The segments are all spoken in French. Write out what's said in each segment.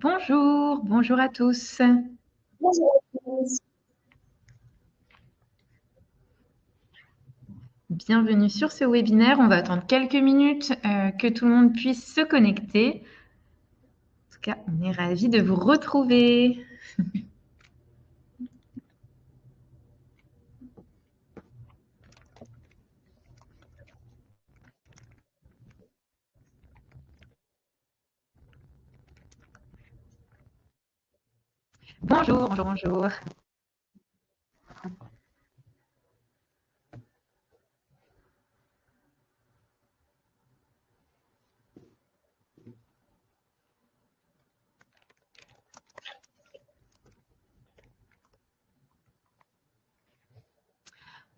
Bonjour, bonjour à tous. Bonjour à tous. Bienvenue sur ce webinaire. On va attendre quelques minutes que tout le monde puisse se connecter. En tout cas, on est ravis de vous retrouver. Bonjour, bonjour, bonjour.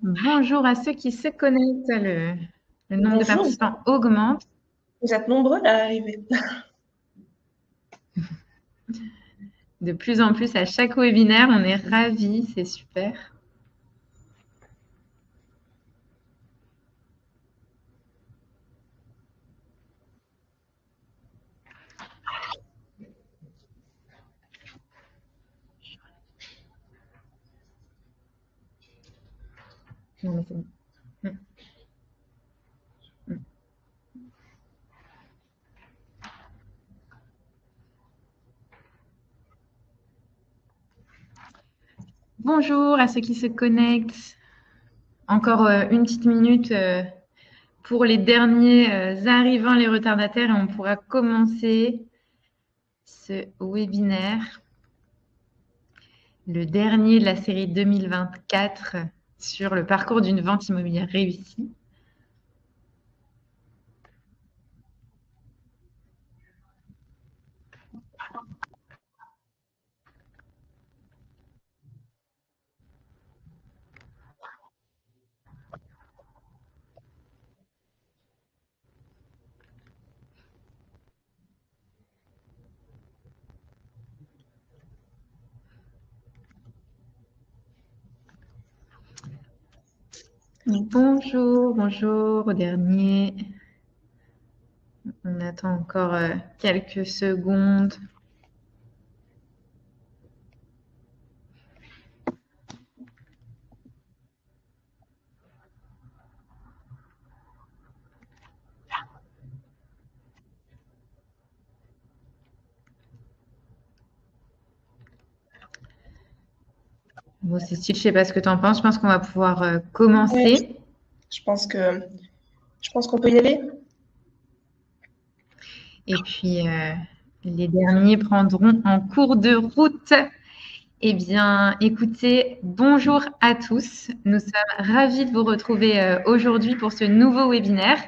Bonjour à ceux qui se connectent. Le nombre de Bonjour, participants augmente. vous êtes nombreux à arriver. De plus en plus à chaque webinaire. On est ravis, c'est super. Non, mais c'est bon. Bonjour à ceux qui se connectent. Encore une petite minute pour les derniers arrivants, les retardataires, et on pourra commencer ce webinaire, le dernier de la série 2024 sur le parcours d'une vente immobilière réussie. Bonjour, bonjour au dernier. On attend encore quelques secondes. Bon, Cécile, je ne sais pas ce que tu en penses. Je pense qu'on va pouvoir commencer. Ouais, je pense qu'on peut y aller. Et puis, les derniers prendront en cours de route. Eh bien, écoutez, bonjour à tous. Nous sommes ravis de vous retrouver aujourd'hui pour ce nouveau webinaire.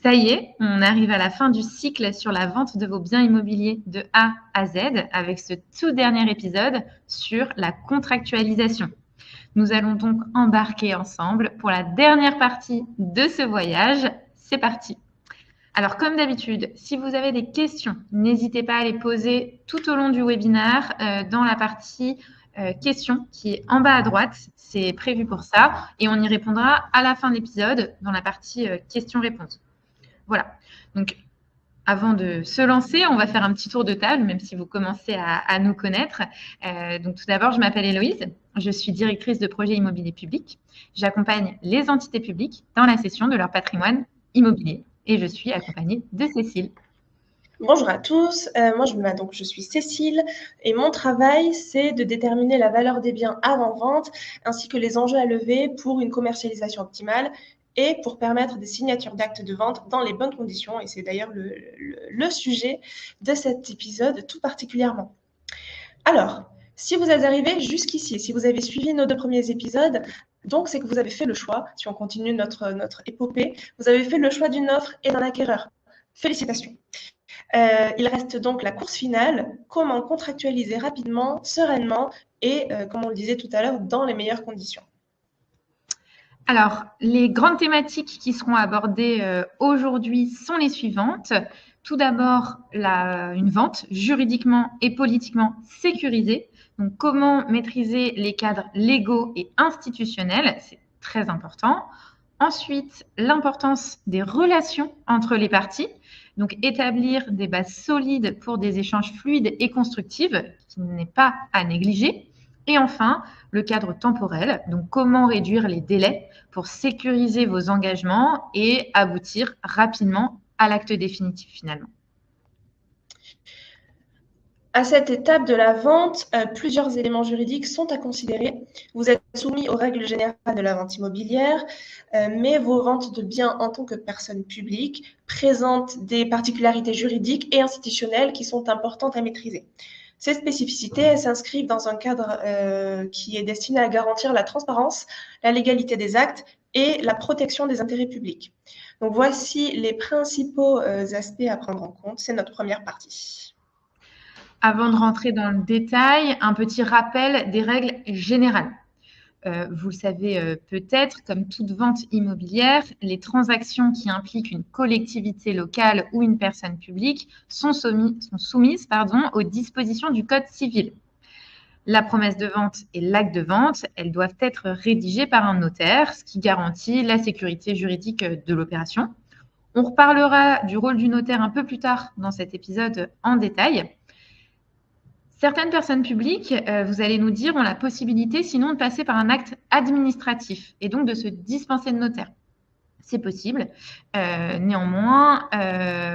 Ça y est, on arrive à la fin du cycle sur la vente de vos biens immobiliers de A à Z avec ce tout dernier épisode sur la contractualisation. Nous allons donc embarquer ensemble pour la dernière partie de ce voyage. C'est parti. Alors, comme d'habitude, si vous avez des questions, n'hésitez pas à les poser tout au long du webinaire dans la partie questions qui est en bas à droite. C'est prévu pour ça. Et on y répondra à la fin de l'épisode dans la partie questions-réponses. Voilà. Donc, avant de se lancer, on va faire un petit tour de table, même si vous commencez à nous connaître. Donc, tout d'abord, je m'appelle Héloïse. Je suis directrice de projet immobilier public. J'accompagne les entités publiques dans la cession de leur patrimoine immobilier. Et je suis accompagnée de Cécile. Bonjour à tous, je suis Cécile et mon travail, c'est de déterminer la valeur des biens avant vente ainsi que les enjeux à lever pour une commercialisation optimale et pour permettre des signatures d'actes de vente dans les bonnes conditions. Et c'est d'ailleurs le sujet de cet épisode tout particulièrement. Alors, si vous êtes arrivé jusqu'ici, si vous avez suivi nos 2 premiers épisodes, donc c'est que vous avez fait le choix, si on continue notre épopée, vous avez fait le choix d'une offre et d'un acquéreur. Félicitations. Il reste donc la course finale, comment contractualiser rapidement, sereinement et, comme on le disait tout à l'heure, dans les meilleures conditions. Alors, les grandes thématiques qui seront abordées aujourd'hui sont les suivantes. Tout d'abord, une vente juridiquement et politiquement sécurisée. Donc, comment maîtriser les cadres légaux et institutionnels, c'est très important. Ensuite, l'importance des relations entre les parties. Donc, établir des bases solides pour des échanges fluides et constructifs, qui n'est pas à négliger. Et enfin, le cadre temporel. Donc, comment réduire les délais pour sécuriser vos engagements et aboutir rapidement à l'acte définitif finalement. À cette étape de la vente, plusieurs éléments juridiques sont à considérer. Vous êtes soumis aux règles générales de la vente immobilière, mais vos ventes de biens en tant que personne publique présentent des particularités juridiques et institutionnelles qui sont importantes à maîtriser. Ces spécificités s'inscrivent dans un cadre qui est destiné à garantir la transparence, la légalité des actes et la protection des intérêts publics. Donc voici les principaux aspects à prendre en compte. C'est notre première partie. Avant de rentrer dans le détail, un petit rappel des règles générales. Vous le savez peut-être, comme toute vente immobilière, les transactions qui impliquent une collectivité locale ou une personne publique sont soumises aux dispositions du Code civil. La promesse de vente et l'acte de vente, elles doivent être rédigées par un notaire, ce qui garantit la sécurité juridique de l'opération. On reparlera du rôle du notaire un peu plus tard dans cet épisode en détail. Certaines personnes publiques, vous allez nous dire, ont la possibilité sinon de passer par un acte administratif et donc de se dispenser de notaire. C'est possible. Néanmoins,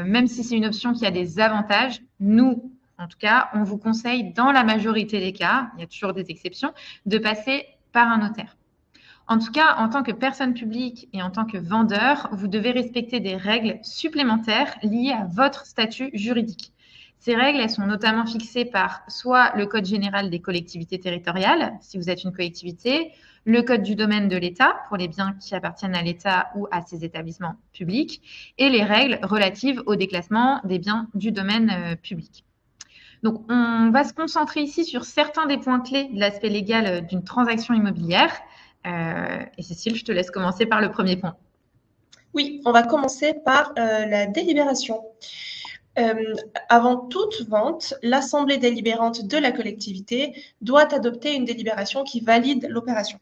même si c'est une option qui a des avantages, nous, en tout cas, on vous conseille dans la majorité des cas, il y a toujours des exceptions, de passer par un notaire. En tout cas, en tant que personne publique et en tant que vendeur, vous devez respecter des règles supplémentaires liées à votre statut juridique. Ces règles, elles sont notamment fixées par soit le Code général des collectivités territoriales, si vous êtes une collectivité, le Code du domaine de l'État pour les biens qui appartiennent à l'État ou à ses établissements publics, et les règles relatives au déclassement des biens du domaine public. Donc, on va se concentrer ici sur certains des points clés de l'aspect légal d'une transaction immobilière. Et Cécile, je te laisse commencer par le premier point. Oui, on va commencer par la délibération. Avant toute vente, l'assemblée délibérante de la collectivité doit adopter une délibération qui valide l'opération.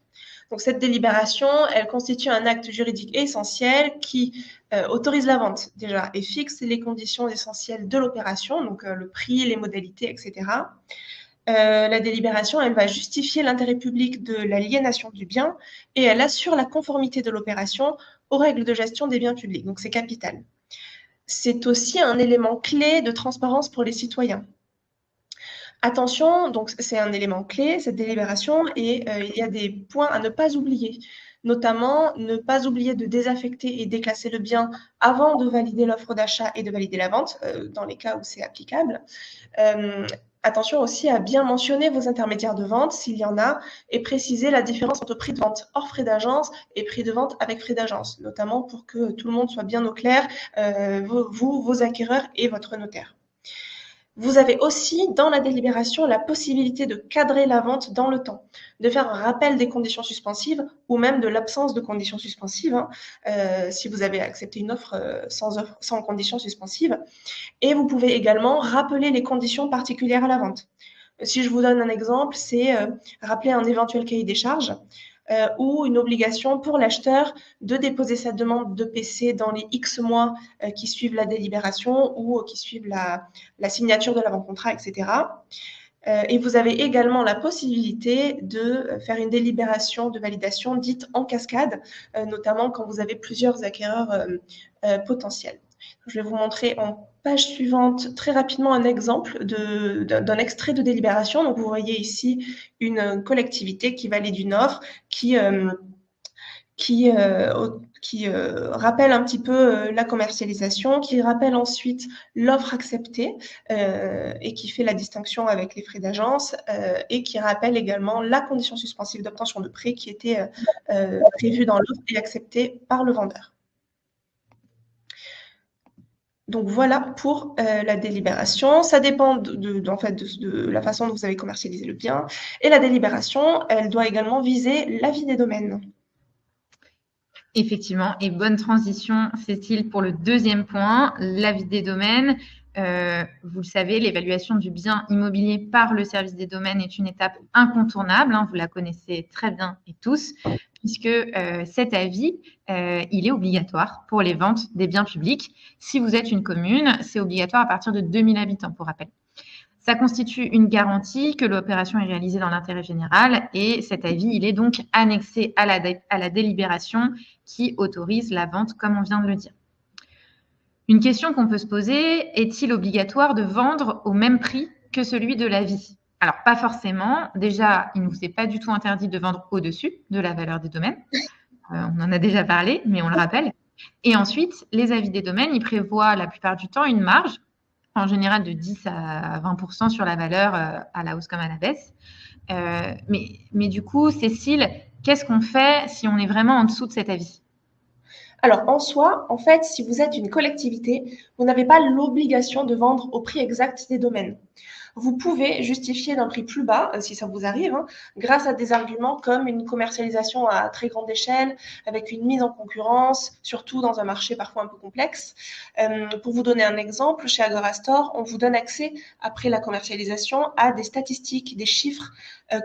Donc cette délibération, elle constitue un acte juridique essentiel qui autorise la vente déjà et fixe les conditions essentielles de l'opération, donc le prix, les modalités, etc. La délibération, elle va justifier l'intérêt public de l'aliénation du bien et elle assure la conformité de l'opération aux règles de gestion des biens publics. Donc c'est capital. C'est aussi un élément clé de transparence pour les citoyens. Attention, donc c'est un élément clé, cette délibération, et il y a des points à ne pas oublier. Notamment, ne pas oublier de désaffecter et déclasser le bien avant de valider l'offre d'achat et de valider la vente, dans les cas où c'est applicable. Attention aussi à bien mentionner vos intermédiaires de vente, s'il y en a, et préciser la différence entre prix de vente hors frais d'agence et prix de vente avec frais d'agence, notamment pour que tout le monde soit bien au clair, vous, vos acquéreurs et votre notaire. Vous avez aussi, dans la délibération, la possibilité de cadrer la vente dans le temps, de faire un rappel des conditions suspensives ou même de l'absence de conditions suspensives, si vous avez accepté une offre sans conditions suspensives. Et vous pouvez également rappeler les conditions particulières à la vente. Si je vous donne un exemple, c'est rappeler un éventuel cahier des charges ou une obligation pour l'acheteur de déposer sa demande de PC dans les X mois qui suivent la délibération ou qui suivent la signature de l'avant-contrat, etc. Et vous avez également la possibilité de faire une délibération de validation dite en cascade, notamment quand vous avez plusieurs acquéreurs potentiels. Je vais vous montrer en page suivante très rapidement un exemple d'un extrait de délibération. Donc, vous voyez ici une collectivité qui valide une offre qui rappelle un petit peu la commercialisation, qui rappelle ensuite l'offre acceptée et qui fait la distinction avec les frais d'agence et qui rappelle également la condition suspensive d'obtention de prêt qui était prévue dans l'offre et acceptée par le vendeur. Donc voilà pour la délibération. Ça dépend de la façon dont vous avez commercialisé le bien. Et la délibération, elle doit également viser l'avis des domaines. Effectivement, et bonne transition, Cécile, pour le deuxième point, l'avis des domaines. Vous le savez, l'évaluation du bien immobilier par le service des domaines est une étape incontournable. Vous la connaissez très bien et tous, puisque cet avis, il est obligatoire pour les ventes des biens publics. Si vous êtes une commune, c'est obligatoire à partir de 2000 habitants, pour rappel. Ça constitue une garantie que l'opération est réalisée dans l'intérêt général et cet avis, il est donc annexé à la délibération qui autorise la vente, comme on vient de le dire. Une question qu'on peut se poser, est-il obligatoire de vendre au même prix que celui de l'avis? Alors, pas forcément. Déjà, il ne vous est pas du tout interdit de vendre au-dessus de la valeur des domaines. On en a déjà parlé, mais on le rappelle. Et ensuite, les avis des domaines, ils prévoient la plupart du temps une marge, en général de 10 à 20% sur la valeur à la hausse comme à la baisse. Mais du coup, Cécile, qu'est-ce qu'on fait si on est vraiment en dessous de cet avis? Alors, en soi, en fait, si vous êtes une collectivité, vous n'avez pas l'obligation de vendre au prix exact des domaines. Vous pouvez justifier d'un prix plus bas, si ça vous arrive, grâce à des arguments comme une commercialisation à très grande échelle, avec une mise en concurrence, surtout dans un marché parfois un peu complexe. Pour vous donner un exemple, chez Agorastore, on vous donne accès, après la commercialisation, à des statistiques, des chiffres,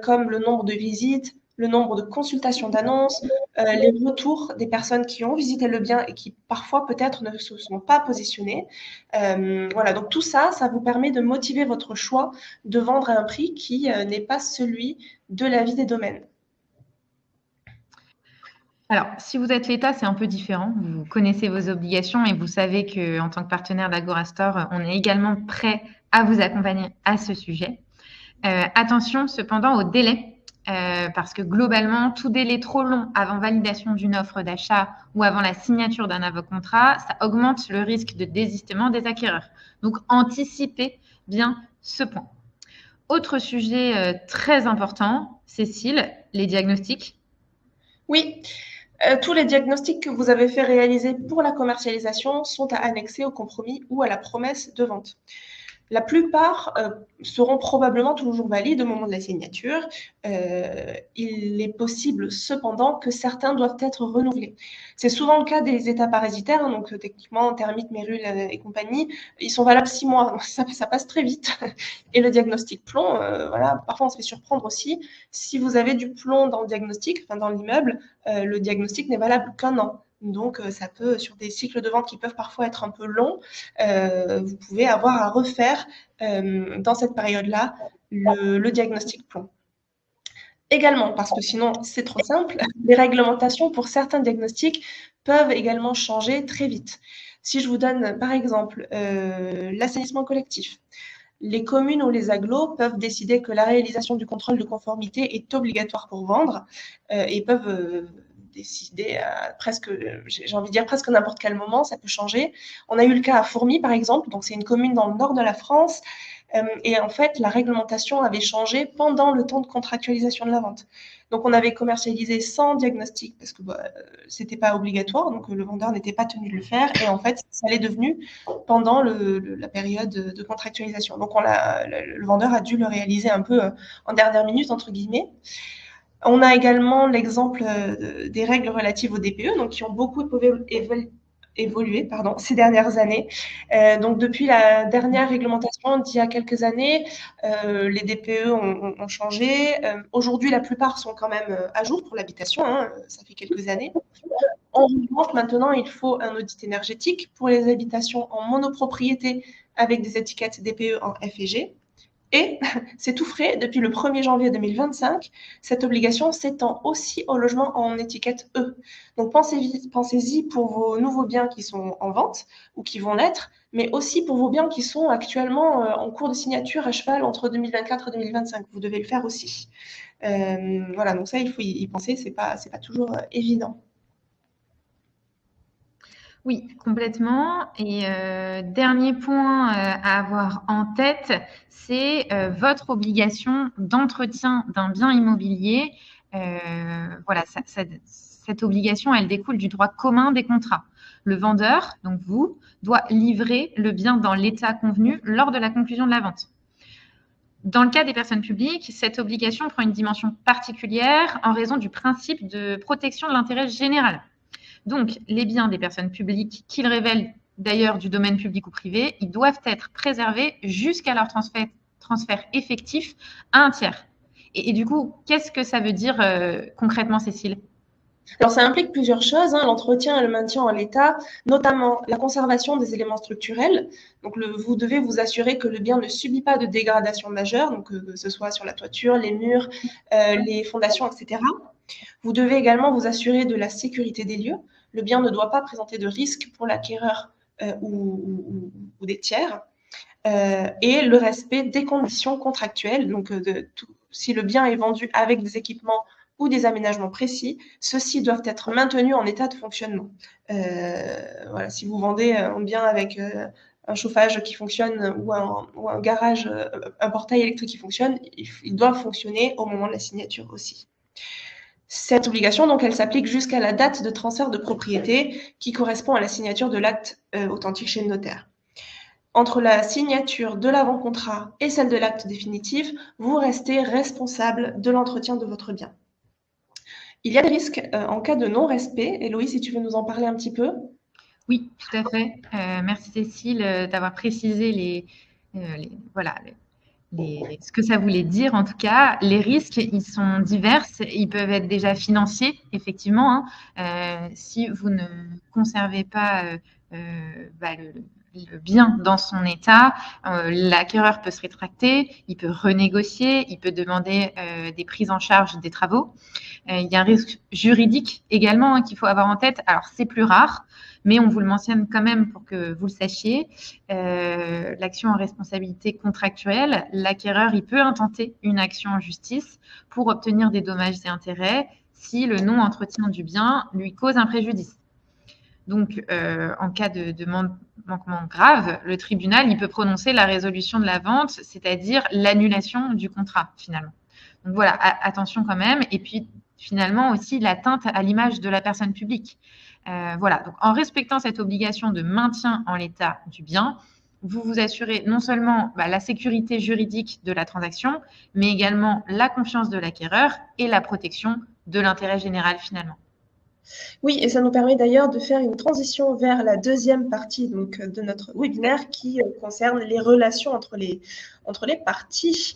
comme le nombre de visites, le nombre de consultations d'annonces, les retours des personnes qui ont visité le bien et qui parfois peut-être ne se sont pas positionnées. Voilà, donc tout ça, ça vous permet de motiver votre choix de vendre à un prix qui n'est pas celui de l'avis des domaines. Alors, si vous êtes l'État, c'est un peu différent. Vous connaissez vos obligations et vous savez qu'en tant que partenaire d'Agorastore, on est également prêt à vous accompagner à ce sujet. Attention cependant au délai. Parce que globalement, tout délai trop long avant validation d'une offre d'achat ou avant la signature d'un avocat-contrat, ça augmente le risque de désistement des acquéreurs. Donc, anticipez bien ce point. Autre sujet très important, Cécile, les diagnostics. Oui, tous les diagnostics que vous avez fait réaliser pour la commercialisation sont à annexer au compromis ou à la promesse de vente. La plupart seront probablement toujours valides au moment de la signature. Il est possible cependant que certains doivent être renouvelés. C'est souvent le cas des états parasitaires, donc techniquement termites, mérules et compagnie. Ils sont valables 6 mois, donc ça passe très vite. Et le diagnostic plomb, voilà, parfois on se fait surprendre aussi. Si vous avez du plomb dans le diagnostic, enfin dans l'immeuble, le diagnostic n'est valable qu'1 an. Donc, ça peut, sur des cycles de vente qui peuvent parfois être un peu longs, vous pouvez avoir à refaire dans cette période-là le diagnostic plomb. Également, parce que sinon c'est trop simple, les réglementations pour certains diagnostics peuvent également changer très vite. Si je vous donne par exemple l'assainissement collectif, les communes ou les agglos peuvent décider que la réalisation du contrôle de conformité est obligatoire pour vendre et peuvent décider presque, j'ai envie de dire presque n'importe quel moment, ça peut changer. On a eu le cas à Fourmies, par exemple, donc c'est une commune dans le nord de la France, et en fait, la réglementation avait changé pendant le temps de contractualisation de la vente. Donc, on avait commercialisé sans diagnostic parce que c'était pas obligatoire, donc le vendeur n'était pas tenu de le faire, et en fait, ça l'est devenu pendant la période de contractualisation. Donc, le vendeur a dû le réaliser un peu en dernière minute, entre guillemets. On a également l'exemple des règles relatives au DPE, donc qui ont beaucoup évolué ces dernières années. Donc depuis la dernière réglementation d'il y a quelques années, les DPE ont changé. Aujourd'hui, la plupart sont quand même à jour pour l'habitation, ça fait quelques années. En revanche, maintenant, il faut un audit énergétique pour les habitations en monopropriété avec des étiquettes DPE en F et G. Et c'est tout frais, depuis le 1er janvier 2025, cette obligation s'étend aussi aux logements en étiquette E. Donc pensez-y pour vos nouveaux biens qui sont en vente ou qui vont l'être, mais aussi pour vos biens qui sont actuellement en cours de signature à cheval entre 2024 et 2025. Vous devez le faire aussi. Voilà, donc ça, il faut y penser, c'est pas toujours évident. Oui, complètement. Et dernier point à avoir en tête, c'est votre obligation d'entretien d'un bien immobilier. Voilà, cette obligation, elle découle du droit commun des contrats. Le vendeur, donc vous, doit livrer le bien dans l'état convenu lors de la conclusion de la vente. Dans le cas des personnes publiques, cette obligation prend une dimension particulière en raison du principe de protection de l'intérêt général. Donc, les biens des personnes publiques qu'ils révèlent d'ailleurs du domaine public ou privé, ils doivent être préservés jusqu'à leur transfert effectif à un tiers. Et du coup, qu'est-ce que ça veut dire concrètement, Cécile? Alors, ça implique plusieurs choses, hein, l'entretien et le maintien en l'état, notamment la conservation des éléments structurels. Donc, vous devez vous assurer que le bien ne subit pas de dégradation majeure, donc que ce soit sur la toiture, les murs, les fondations, etc. Vous devez également vous assurer de la sécurité des lieux. Le bien ne doit pas présenter de risque pour l'acquéreur ou des tiers. Et le respect des conditions contractuelles. Donc, si le bien est vendu avec des équipements ou des aménagements précis, ceux-ci doivent être maintenus en état de fonctionnement. Voilà, si vous vendez un bien avec un chauffage qui fonctionne ou un garage, un portail électrique qui fonctionne, ils doivent fonctionner au moment de la signature aussi. Cette obligation, donc, elle s'applique jusqu'à la date de transfert de propriété qui correspond à la signature de l'acte authentique chez le notaire. Entre la signature de l'avant-contrat et celle de l'acte définitif, vous restez responsable de l'entretien de votre bien. Il y a des risques en cas de non-respect. Héloïse, si tu veux nous en parler un petit peu. Oui, tout à fait. Merci Cécile d'avoir précisé voilà, ce que ça voulait dire. En tout cas, les risques, ils sont divers. Ils peuvent être déjà financiers, effectivement. Si vous ne conservez pas le bien dans son état, l'acquéreur peut se rétracter, il peut renégocier, il peut demander des prises en charge des travaux. Il y a un risque juridique également qu'il faut avoir en tête. Alors, c'est plus rare, mais on vous le mentionne quand même pour que vous le sachiez. L'action en responsabilité contractuelle, l'acquéreur, il peut intenter une action en justice pour obtenir des dommages et intérêts si le non-entretien du bien lui cause un préjudice. Donc, en cas de manquement grave, le tribunal, il peut prononcer la résolution de la vente, c'est-à-dire l'annulation du contrat, finalement. Donc voilà, attention quand même. Et puis, finalement, aussi l'atteinte à l'image de la personne publique. Voilà, donc en respectant cette obligation de maintien en l'état du bien, vous vous assurez non seulement la sécurité juridique de la transaction, mais également la confiance de l'acquéreur et la protection de l'intérêt général, finalement. Oui, et ça nous permet d'ailleurs de faire une transition vers la deuxième partie donc, de notre webinaire qui concerne les relations entre les parties.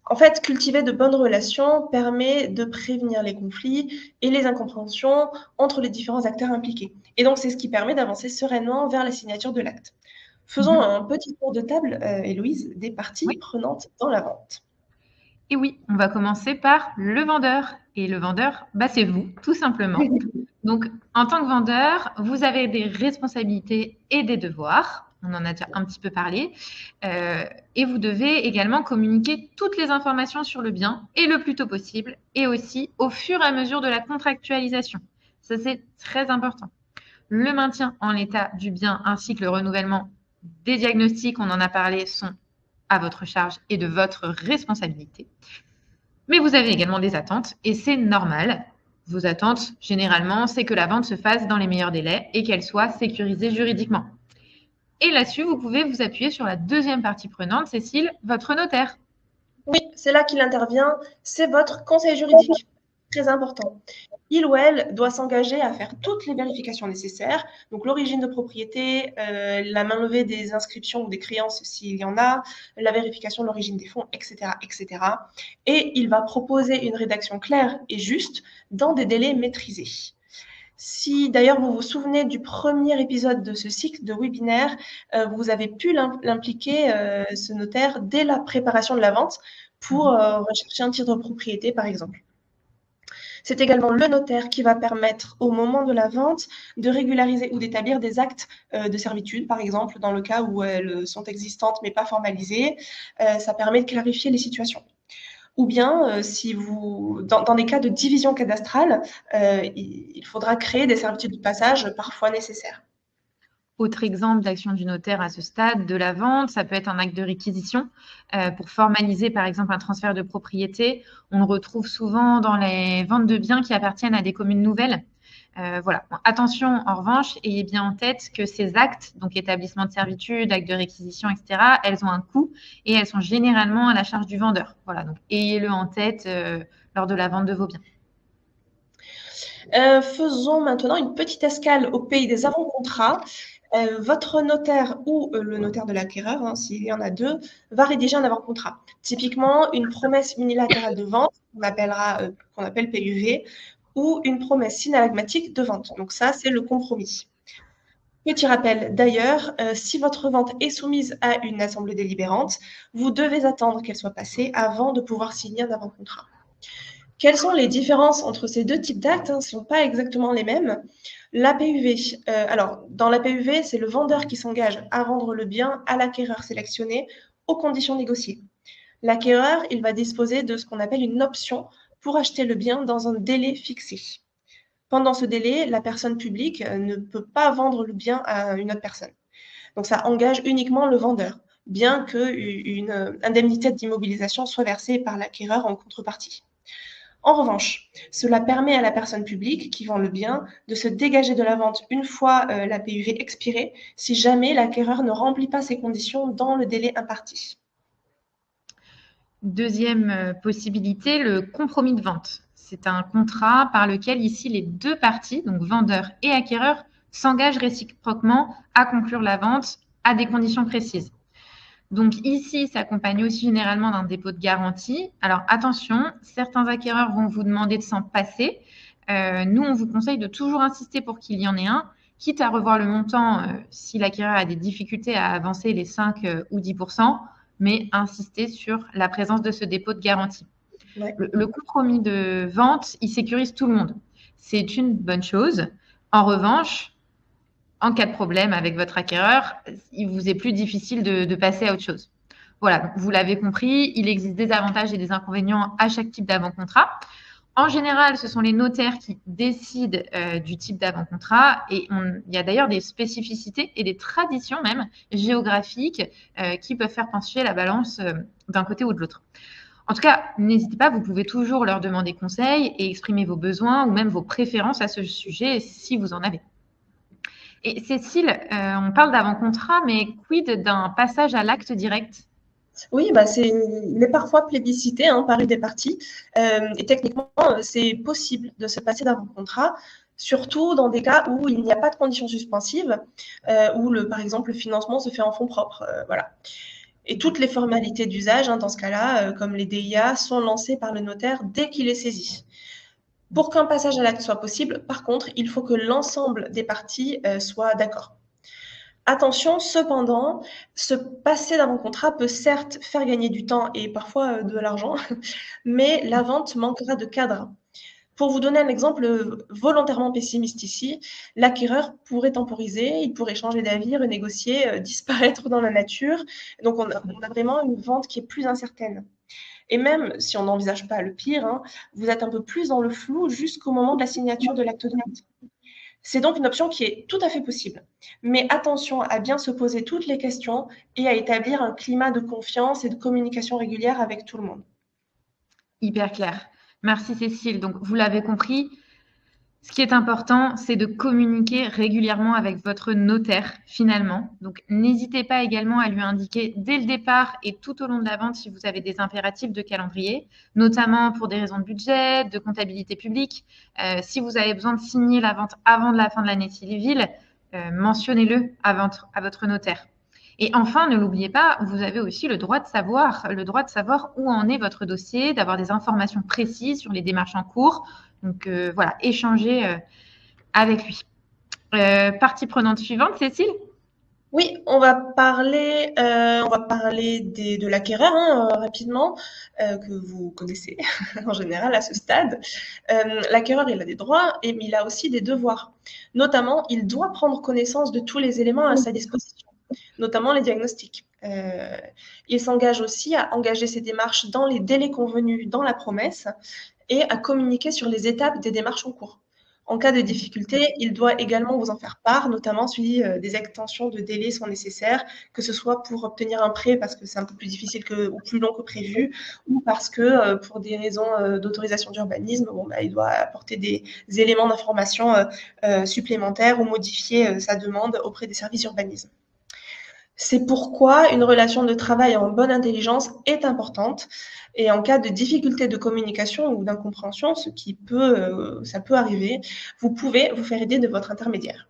En fait, cultiver de bonnes relations permet de prévenir les conflits et les incompréhensions entre les différents acteurs impliqués. Et donc, c'est ce qui permet d'avancer sereinement vers la signature de l'acte. Faisons un petit tour de table, Héloïse, des parties prenantes dans la vente. Et oui, on va commencer par le vendeur. Et le vendeur, c'est vous, tout simplement. Donc, en tant que vendeur, vous avez des responsabilités et des devoirs. On en a déjà un petit peu parlé. Et vous devez également communiquer toutes les informations sur le bien et le plus tôt possible, et aussi au fur et à mesure de la contractualisation. Ça, c'est très important. Le maintien en l'état du bien ainsi que le renouvellement des diagnostics, on en a parlé, sont à votre charge et de votre responsabilité. Mais vous avez également des attentes et c'est normal. Vos attentes, généralement, c'est que la vente se fasse dans les meilleurs délais et qu'elle soit sécurisée juridiquement. Et là-dessus, vous pouvez vous appuyer sur la deuxième partie prenante, Cécile, votre notaire. Oui, c'est là qu'il intervient. C'est votre conseil juridique. Très important. Il ou elle doit s'engager à faire toutes les vérifications nécessaires, donc l'origine de propriété, la mainlevée des inscriptions ou des créances s'il y en a, la vérification de l'origine des fonds, etc., etc. Et il va proposer une rédaction claire et juste dans des délais maîtrisés. Si d'ailleurs vous vous souvenez du premier épisode de ce cycle de webinaire, vous avez pu l'impliquer, ce notaire, dès la préparation de la vente pour rechercher un titre de propriété, par exemple. C'est également le notaire qui va permettre, au moment de la vente, de régulariser ou d'établir des actes de servitude, par exemple, dans le cas où elles sont existantes mais pas formalisées. Ça permet de clarifier les situations. Ou bien, si vous, dans des cas de division cadastrale, il faudra créer des servitudes de passage parfois nécessaires. Autre exemple d'action du notaire à ce stade de la vente, ça peut être un acte de réquisition pour formaliser par exemple un transfert de propriété. On le retrouve souvent dans les ventes de biens qui appartiennent à des communes nouvelles. Voilà. Bon, attention, en revanche, ayez bien en tête que ces actes, donc établissement de servitude, acte de réquisition, etc., elles ont un coût et elles sont généralement à la charge du vendeur. Voilà, donc ayez-le en tête lors de la vente de vos biens. Faisons maintenant une petite escale au pays des avant-contrats. Votre notaire ou le notaire de l'acquéreur, hein, s'il y en a deux, va rédiger un avant-contrat. Typiquement, une promesse unilatérale de vente, qu'on appelle PUV, ou une promesse synallagmatique de vente. Donc ça, c'est le compromis. Petit rappel d'ailleurs, si votre vente est soumise à une assemblée délibérante, vous devez attendre qu'elle soit passée avant de pouvoir signer un avant-contrat. Quelles sont les différences entre ces deux types d'actes? Ce ne sont pas exactement les mêmes. La PUV, alors dans la PUV, c'est le vendeur qui s'engage à vendre le bien à l'acquéreur sélectionné aux conditions négociées. L'acquéreur, il va disposer de ce qu'on appelle une option pour acheter le bien dans un délai fixé. Pendant ce délai, la personne publique ne peut pas vendre le bien à une autre personne. Donc ça engage uniquement le vendeur, bien qu'une indemnité d'immobilisation soit versée par l'acquéreur en contrepartie. En revanche, cela permet à la personne publique qui vend le bien de se dégager de la vente une fois la PUV expirée, si jamais l'acquéreur ne remplit pas ses conditions dans le délai imparti. Deuxième possibilité, le compromis de vente. C'est un contrat par lequel ici les deux parties, donc vendeur et acquéreur, s'engagent réciproquement à conclure la vente à des conditions précises. Donc ici, ça s'accompagne aussi généralement d'un dépôt de garantie. Alors attention, certains acquéreurs vont vous demander de s'en passer. Nous, on vous conseille de toujours insister pour qu'il y en ait un, quitte à revoir le montant si l'acquéreur a des difficultés à avancer les 5 ou 10%, mais insister sur la présence de ce dépôt de garantie. Ouais. Le compromis de vente, il sécurise tout le monde. C'est une bonne chose. En revanche, en cas de problème avec votre acquéreur, il vous est plus difficile de passer à autre chose. Voilà, vous l'avez compris, il existe des avantages et des inconvénients à chaque type d'avant-contrat. En général, ce sont les notaires qui décident du type d'avant-contrat et il y a d'ailleurs des spécificités et des traditions même géographiques qui peuvent faire pencher la balance d'un côté ou de l'autre. En tout cas, n'hésitez pas, vous pouvez toujours leur demander conseil et exprimer vos besoins ou même vos préférences à ce sujet si vous en avez. Et Cécile, on parle d'avant-contrat, mais quid d'un passage à l'acte direct? Oui, il est parfois plébiscité par une des parties. Et techniquement, c'est possible de se passer d'avant-contrat, surtout dans des cas où il n'y a pas de conditions suspensives, où, par exemple, le financement se fait en fonds propres. Voilà. Et toutes les formalités d'usage, dans ce cas-là, comme les DIA, sont lancées par le notaire dès qu'il est saisi. Pour qu'un passage à l'acte soit possible, par contre, il faut que l'ensemble des parties soient d'accord. Attention, cependant, se passer d'avant-contrat peut certes faire gagner du temps et parfois de l'argent, mais la vente manquera de cadre. Pour vous donner un exemple volontairement pessimiste ici, l'acquéreur pourrait temporiser, il pourrait changer d'avis, renégocier, disparaître dans la nature. Donc, on a vraiment une vente qui est plus incertaine. Et même si on n'envisage pas le pire, vous êtes un peu plus dans le flou jusqu'au moment de la signature de l'acte de vente. C'est donc une option qui est tout à fait possible. Mais attention à bien se poser toutes les questions et à établir un climat de confiance et de communication régulière avec tout le monde. Hyper clair. Merci Cécile. Donc, vous l'avez compris, ce qui est important, c'est de communiquer régulièrement avec votre notaire, finalement. Donc, n'hésitez pas également à lui indiquer dès le départ et tout au long de la vente si vous avez des impératifs de calendrier, notamment pour des raisons de budget, de comptabilité publique. Si vous avez besoin de signer la vente avant la fin de l'année civile, mentionnez-le à votre notaire. Et enfin, ne l'oubliez pas, vous avez aussi le droit de savoir où en est votre dossier, d'avoir des informations précises sur les démarches en cours. Donc voilà, échanger avec lui. Partie prenante suivante, Cécile? Oui, on va parler de l'acquéreur rapidement, que vous connaissez en général à ce stade. L'acquéreur, il a des droits, mais il a aussi des devoirs. Notamment, il doit prendre connaissance de tous les éléments à sa disposition, notamment les diagnostics. Il s'engage aussi à engager ses démarches dans les délais convenus dans la promesse et à communiquer sur les étapes des démarches en cours. En cas de difficulté, il doit également vous en faire part, notamment si des extensions de délai sont nécessaires, que ce soit pour obtenir un prêt parce que c'est un peu plus difficile ou plus long que prévu, ou parce que pour des raisons d'autorisation d'urbanisme, il doit apporter des éléments d'information supplémentaires ou modifier sa demande auprès des services d'urbanisme. C'est pourquoi une relation de travail en bonne intelligence est importante. Et en cas de difficulté de communication ou d'incompréhension, ça peut arriver, vous pouvez vous faire aider de votre intermédiaire.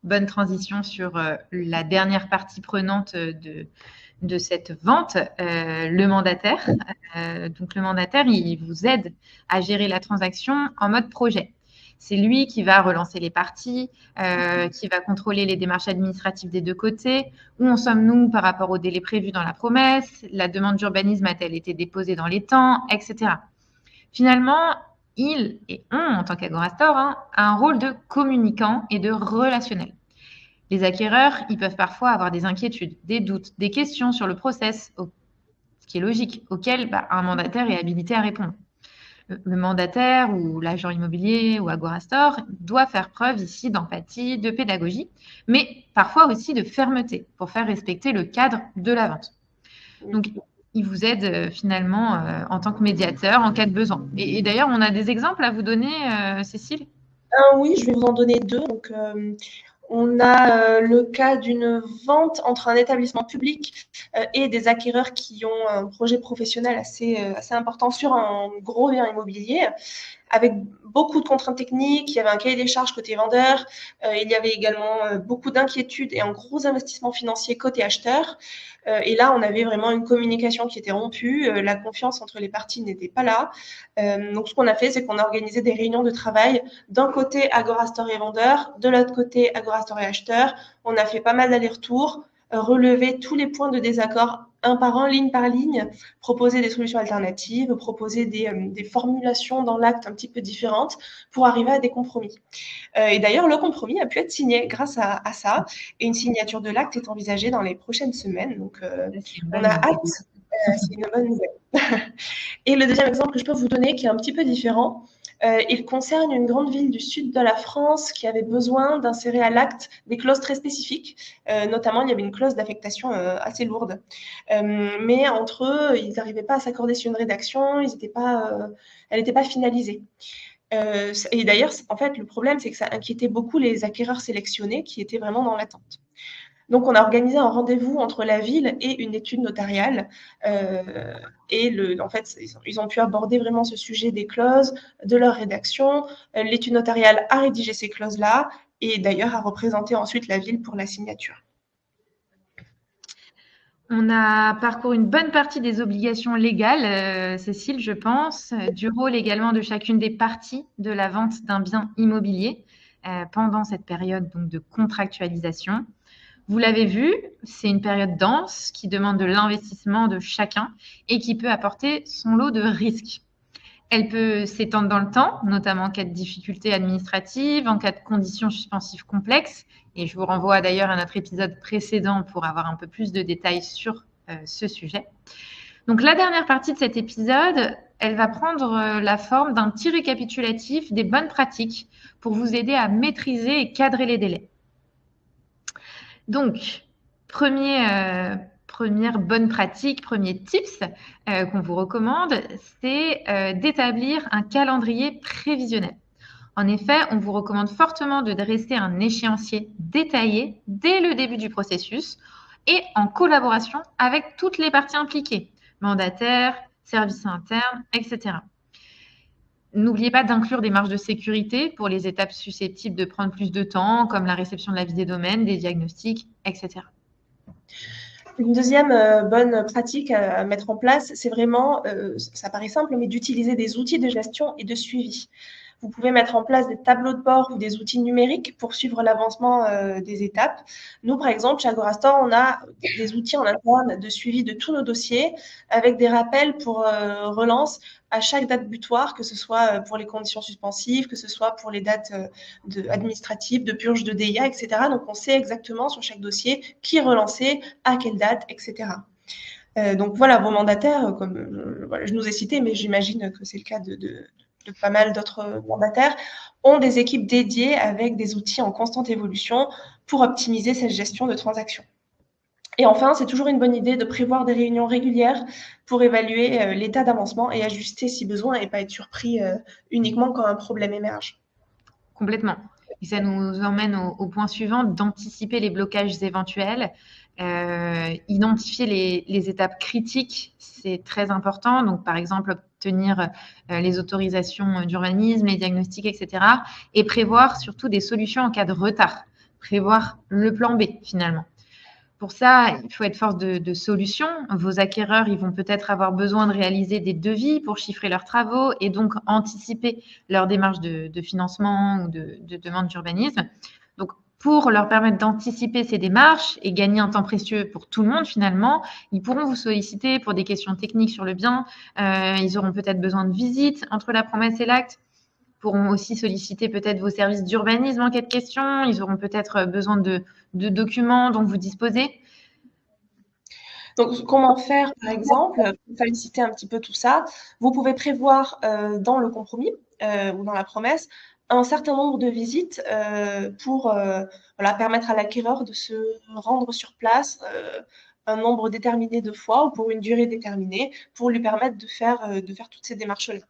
Bonne transition sur la dernière partie prenante de cette vente, le mandataire. Donc, le mandataire, il vous aide à gérer la transaction en mode projet. C'est lui qui va relancer les parties, qui va contrôler les démarches administratives des deux côtés. Où en sommes-nous par rapport au délai prévu dans la promesse? La demande d'urbanisme a-t-elle été déposée dans les temps, etc. Finalement, ils et on, en tant qu'Agorastore, a un rôle de communicant et de relationnel. Les acquéreurs, ils peuvent parfois avoir des inquiétudes, des doutes, des questions sur le process, ce qui est logique, auquel un mandataire est habilité à répondre. Le mandataire ou l'agent immobilier ou Agorastore doit faire preuve ici d'empathie, de pédagogie, mais parfois aussi de fermeté pour faire respecter le cadre de la vente. Donc, il vous aide finalement en tant que médiateur en cas de besoin. Et d'ailleurs, on a des exemples à vous donner, Cécile? Oui, je vais vous en donner deux. Donc, on a le cas d'une vente entre un établissement public et des acquéreurs qui ont un projet professionnel assez important sur un gros bien immobilier, avec beaucoup de contraintes techniques. Il y avait un cahier des charges côté vendeur. Il y avait également beaucoup d'inquiétudes et un gros investissement financier côté acheteur. Et là, on avait vraiment une communication qui était rompue. La confiance entre les parties n'était pas là. Donc, ce qu'on a fait, c'est qu'on a organisé des réunions de travail. D'un côté, Agorastore et vendeur. De l'autre côté, Agorastore et acheteur. On a fait pas mal d'allers-retours, relever tous les points de désaccord un par un, ligne par ligne, proposer des solutions alternatives, proposer des formulations dans l'acte un petit peu différentes pour arriver à des compromis. Et d'ailleurs, le compromis a pu être signé grâce à ça, et une signature de l'acte est envisagée dans les prochaines semaines. Donc, on a hâte. C'est une bonne nouvelle. Et le deuxième exemple que je peux vous donner, qui est un petit peu différent, il concerne une grande ville du sud de la France qui avait besoin d'insérer à l'acte des clauses très spécifiques. Notamment, il y avait une clause d'affectation assez lourde. Mais entre eux, ils n'arrivaient pas à s'accorder sur une rédaction, elle n'était pas finalisée. Et d'ailleurs, en fait, le problème, c'est que ça inquiétait beaucoup les acquéreurs sélectionnés qui étaient vraiment dans l'attente. Donc, on a organisé un rendez-vous entre la ville et une étude notariale. En fait, ils ont pu aborder vraiment ce sujet des clauses, de leur rédaction. L'étude notariale a rédigé ces clauses-là et d'ailleurs a représenté ensuite la ville pour la signature. On a parcouru une bonne partie des obligations légales, Cécile, je pense, du rôle également de chacune des parties de la vente d'un bien immobilier pendant cette période donc, de contractualisation. Vous l'avez vu, c'est une période dense qui demande de l'investissement de chacun et qui peut apporter son lot de risques. Elle peut s'étendre dans le temps, notamment en cas de difficultés administratives, en cas de conditions suspensives complexes. Et je vous renvoie d'ailleurs à notre épisode précédent pour avoir un peu plus de détails sur ce sujet. Donc la dernière partie de cet épisode, elle va prendre la forme d'un petit récapitulatif des bonnes pratiques pour vous aider à maîtriser et cadrer les délais. Donc, première bonne pratique, premier tips qu'on vous recommande, c'est d'établir un calendrier prévisionnel. En effet, on vous recommande fortement de dresser un échéancier détaillé dès le début du processus et en collaboration avec toutes les parties impliquées, mandataires, services internes, etc. N'oubliez pas d'inclure des marges de sécurité pour les étapes susceptibles de prendre plus de temps, comme la réception de l'avis des domaines, des diagnostics, etc. Une deuxième bonne pratique à mettre en place, c'est vraiment, ça paraît simple, mais d'utiliser des outils de gestion et de suivi. Vous pouvez mettre en place des tableaux de bord ou des outils numériques pour suivre l'avancement des étapes. Nous, par exemple, chez Agorastore, on a des outils en interne de suivi de tous nos dossiers avec des rappels pour relance à chaque date butoir, que ce soit pour les conditions suspensives, que ce soit pour les dates administratives, de purge de DIA, etc. Donc, on sait exactement sur chaque dossier qui relancer, à quelle date, etc. Donc, voilà, vos mandataires, comme je nous ai cités, mais j'imagine que c'est le cas de pas mal d'autres mandataires, ont des équipes dédiées avec des outils en constante évolution pour optimiser cette gestion de transactions. Et enfin, c'est toujours une bonne idée de prévoir des réunions régulières pour évaluer l'état d'avancement et ajuster si besoin et pas être surpris uniquement quand un problème émerge. Complètement. Et ça nous emmène au point suivant, d'anticiper les blocages éventuels. Identifier les étapes critiques, c'est très important. Donc, par exemple, obtenir les autorisations d'urbanisme, les diagnostics, etc. Et prévoir surtout des solutions en cas de retard. Prévoir le plan B, finalement. Pour ça, il faut être force de solution. Vos acquéreurs, ils vont peut-être avoir besoin de réaliser des devis pour chiffrer leurs travaux et donc anticiper leur démarche de financement ou de demande d'urbanisme. Donc, pour leur permettre d'anticiper ces démarches et gagner un temps précieux pour tout le monde, finalement, ils pourront vous solliciter pour des questions techniques sur le bien. Ils auront peut-être besoin de visites entre la promesse et l'acte. Pourront aussi solliciter peut-être vos services d'urbanisme en cas de question. Ils auront peut-être besoin de documents dont vous disposez. Donc, comment faire, par exemple, pour faciliter un petit peu tout ça? Vous pouvez prévoir dans le compromis ou dans la promesse un certain nombre de visites pour voilà, permettre à l'acquéreur de se rendre sur place un nombre déterminé de fois ou pour une durée déterminée pour lui permettre de faire toutes ces démarches-là.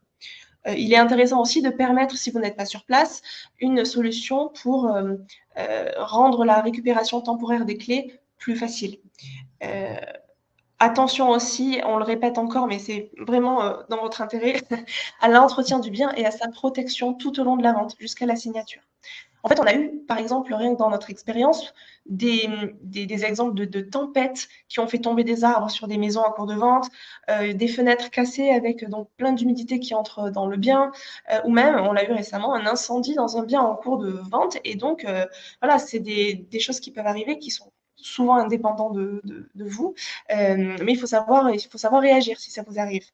Il est intéressant aussi de permettre, si vous n'êtes pas sur place, une solution pour rendre la récupération temporaire des clés plus facile. Attention aussi, on le répète encore, mais c'est vraiment dans votre intérêt, à l'entretien du bien et à sa protection tout au long de la vente, jusqu'à la signature. En fait, on a eu, par exemple, rien que dans notre expérience, des exemples de tempêtes qui ont fait tomber des arbres sur des maisons en cours de vente, des fenêtres cassées avec donc plein d'humidité qui entre dans le bien, ou même, on l'a eu récemment, un incendie dans un bien en cours de vente. Et donc, voilà, c'est des choses qui peuvent arriver, qui sont souvent indépendants de vous, mais il faut savoir réagir si ça vous arrive.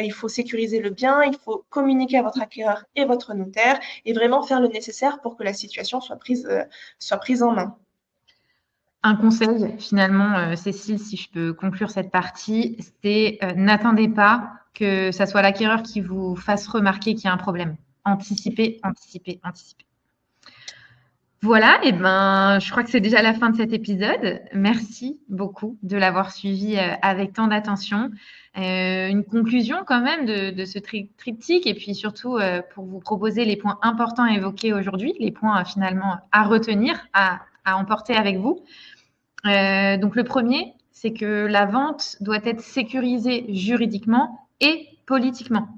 Il faut sécuriser le bien, il faut communiquer à votre acquéreur et votre notaire et vraiment faire le nécessaire pour que la situation soit prise en main. Un conseil, finalement, Cécile, si je peux conclure cette partie, c'est n'attendez pas que ça soit l'acquéreur qui vous fasse remarquer qu'il y a un problème. Anticipez, anticipez, anticipez. Voilà, et ben, je crois que c'est déjà la fin de cet épisode. Merci beaucoup de l'avoir suivi avec tant d'attention. Une conclusion quand même de ce triptyque et puis surtout pour vous proposer les points importants à évoquer aujourd'hui, les points finalement à retenir, à emporter avec vous. Donc le premier, c'est que la vente doit être sécurisée juridiquement et politiquement.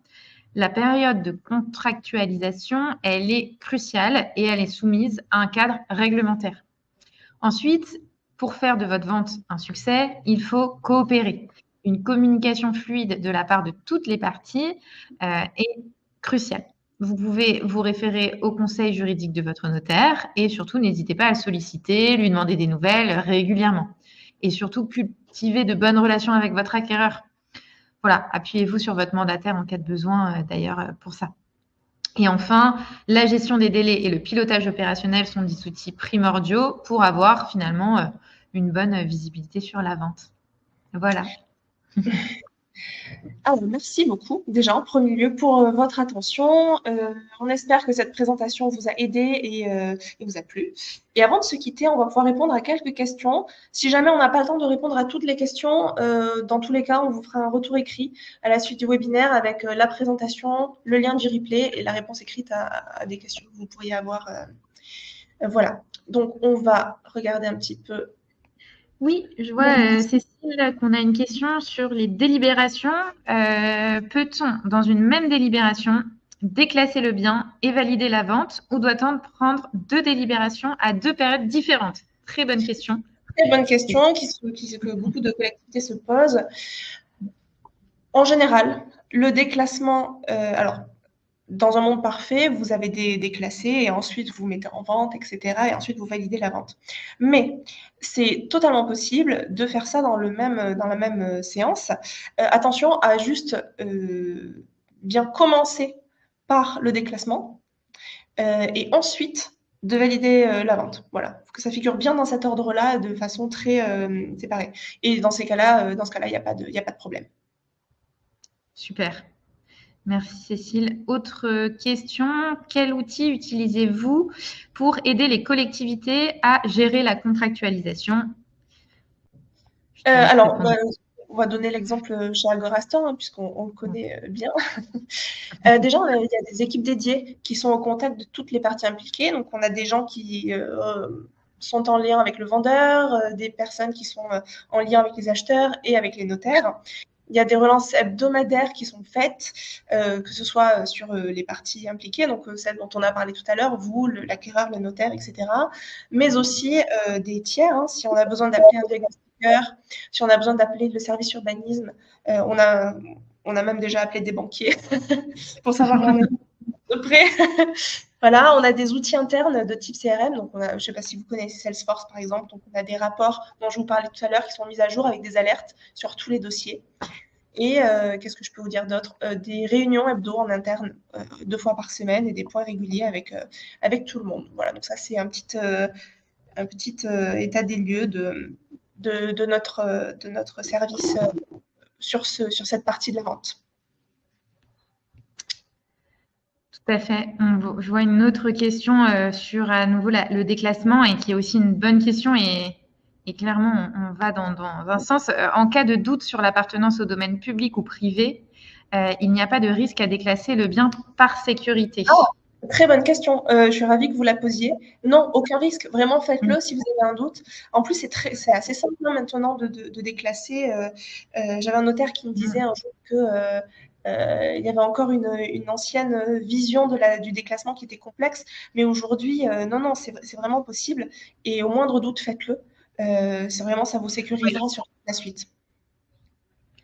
La période de contractualisation, elle est cruciale et elle est soumise à un cadre réglementaire. Ensuite, pour faire de votre vente un succès, il faut coopérer. Une communication fluide de la part de toutes les parties est cruciale. Vous pouvez vous référer au conseil juridique de votre notaire et surtout, n'hésitez pas à le solliciter, lui demander des nouvelles régulièrement. Et surtout, cultiver de bonnes relations avec votre acquéreur. Voilà, appuyez-vous sur votre mandataire en cas de besoin, d'ailleurs, pour ça. Et enfin, la gestion des délais et le pilotage opérationnel sont des outils primordiaux pour avoir finalement une bonne visibilité sur la vente. Voilà. Alors, merci beaucoup déjà en premier lieu pour votre attention. On espère que cette présentation vous a aidé et vous a plu. Et avant de se quitter, on va pouvoir répondre à quelques questions. Si jamais on n'a pas le temps de répondre à toutes les questions, dans tous les cas, on vous fera un retour écrit à la suite du webinaire avec la présentation, le lien du replay et la réponse écrite à des questions que vous pourriez avoir. Voilà. Donc, on va regarder un petit peu. Oui, je vois, Cécile, qu'on a une question sur les délibérations. Peut-on, dans une même délibération, déclasser le bien et valider la vente ou doit-on prendre deux délibérations à deux périodes différentes? Très bonne question. Très bonne question que beaucoup de collectivités se posent. En général, le déclassement, alors, dans un monde parfait, vous avez déclassé et ensuite vous mettez en vente, etc. Et ensuite vous validez la vente. Mais c'est totalement possible de faire ça dans la même séance. Attention à juste bien commencer par le déclassement et ensuite de valider la vente. Voilà, faut que ça figure bien dans cet ordre-là de façon très séparée. Et dans ce cas-là, il n'y a pas de problème. Super. Merci Cécile. Autre question, quel outil utilisez-vous pour aider les collectivités à gérer la contractualisation? Alors, on va donner l'exemple chez Agorastor, hein, puisqu'on le connaît bien. Déjà, il y a des équipes dédiées qui sont au contact de toutes les parties impliquées. Donc, on a des gens qui sont en lien avec le vendeur, des personnes qui sont en lien avec les acheteurs et avec les notaires. Il y a des relances hebdomadaires qui sont faites, que ce soit sur les parties impliquées, donc celles dont on a parlé tout à l'heure, vous, l'acquéreur, le notaire, etc. Mais aussi des tiers, hein, si on a besoin d'appeler un diagnostiqueur, si on a besoin d'appeler le service urbanisme, on a même déjà appelé des banquiers pour savoir où on est de près. Voilà, on a des outils internes de type CRM. Donc, je ne sais pas si vous connaissez Salesforce, par exemple. Donc, on a des rapports dont je vous parlais tout à l'heure qui sont mis à jour avec des alertes sur tous les dossiers. Et qu'est-ce que je peux vous dire d'autre? Des réunions hebdo en interne 2 fois par semaine et des points réguliers avec tout le monde. Voilà, donc ça, c'est un petit état des lieux de notre service sur cette partie de la vente. Tout à fait. Je vois une autre question sur à nouveau le déclassement et qui est aussi une bonne question et clairement on va dans un sens. En cas de doute sur l'appartenance au domaine public ou privé, il n'y a pas de risque à déclasser le bien par sécurité. Oh, très bonne question. Je suis ravie que vous la posiez. Non, aucun risque. Vraiment, faites-le si vous avez un doute. En plus, c'est assez simple maintenant de déclasser. J'avais un notaire qui me disait un jour que il y avait encore une ancienne vision du déclassement qui était complexe, mais aujourd'hui, non, c'est vraiment possible. Et au moindre doute, faites-le. C'est vraiment, ça vous sécurisera sur la suite.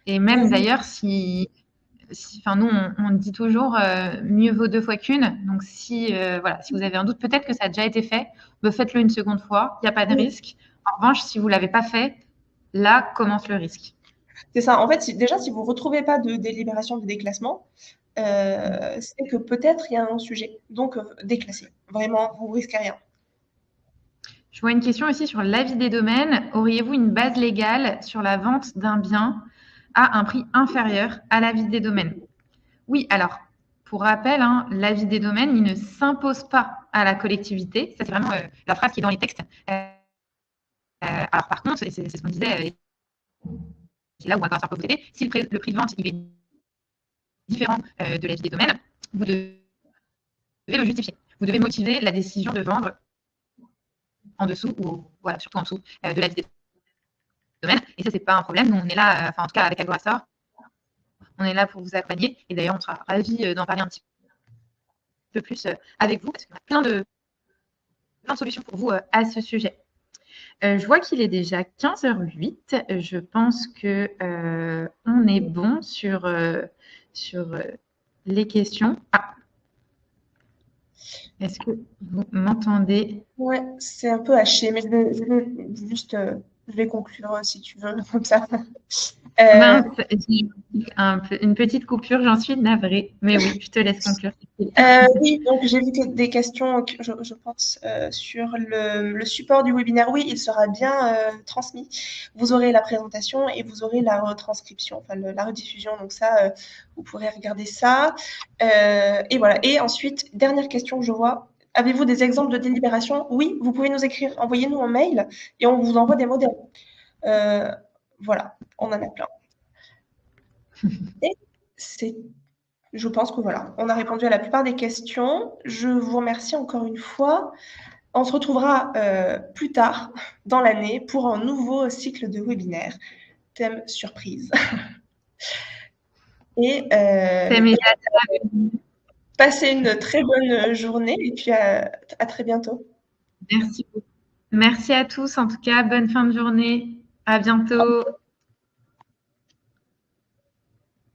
Et même d'ailleurs, nous, on dit toujours mieux vaut 2 fois qu'une. Donc, si vous avez un doute, peut-être que ça a déjà été fait, faites-le une seconde fois. Il n'y a pas de risque. En revanche, si vous ne l'avez pas fait, là commence le risque. C'est ça. En fait, déjà, si vous ne retrouvez pas de délibération de déclassement, c'est que peut-être il y a un sujet. Donc, déclassez. Vraiment, vous ne risquez rien. Je vois une question aussi sur l'avis des domaines. Auriez-vous une base légale sur la vente d'un bien à un prix inférieur à l'avis des domaines? Oui, alors, pour rappel, l'avis des domaines, il ne s'impose pas à la collectivité. Ça, c'est vraiment la phrase qui est dans les textes. Alors, par contre, c'est ce qu'on disait, c'est là où on va faire propriété. Si le prix de vente il est différent de l'avis des domaines, vous devez le justifier. Vous devez motiver la décision de vendre en dessous ou surtout en dessous de l'avis des domaines. Et ça, c'est pas un problème. Nous, on est là, en tout cas avec Agrasor, on est là pour vous accompagner. Et d'ailleurs, on sera ravis d'en parler un petit peu plus avec vous parce qu'on a plein de solutions pour vous à ce sujet. Je vois qu'il est déjà 15h08. Je pense que on est bon sur les questions. Ah. Est-ce que vous m'entendez? Ouais, c'est un peu haché, mais je vais conclure si tu veux, comme ça. Mince, une petite coupure, j'en suis navrée. Mais oui, je te laisse conclure. Oui, donc j'ai vu des questions, je pense, sur le support du webinaire. Oui, il sera bien transmis. Vous aurez la présentation et vous aurez la retranscription, enfin la rediffusion. Donc ça, vous pourrez regarder ça. Et voilà. Et ensuite, dernière question que je vois. Avez-vous des exemples de délibération? Oui, vous pouvez nous écrire, envoyez-nous un mail et on vous envoie des modèles. Voilà, on en a plein. Et je pense que voilà, on a répondu à la plupart des questions. Je vous remercie encore une fois. On se retrouvera plus tard dans l'année pour un nouveau cycle de webinaire, thème surprise. Et passez une très bonne journée et puis à très bientôt. Merci beaucoup. Merci à tous. En tout cas, bonne fin de journée. À bientôt.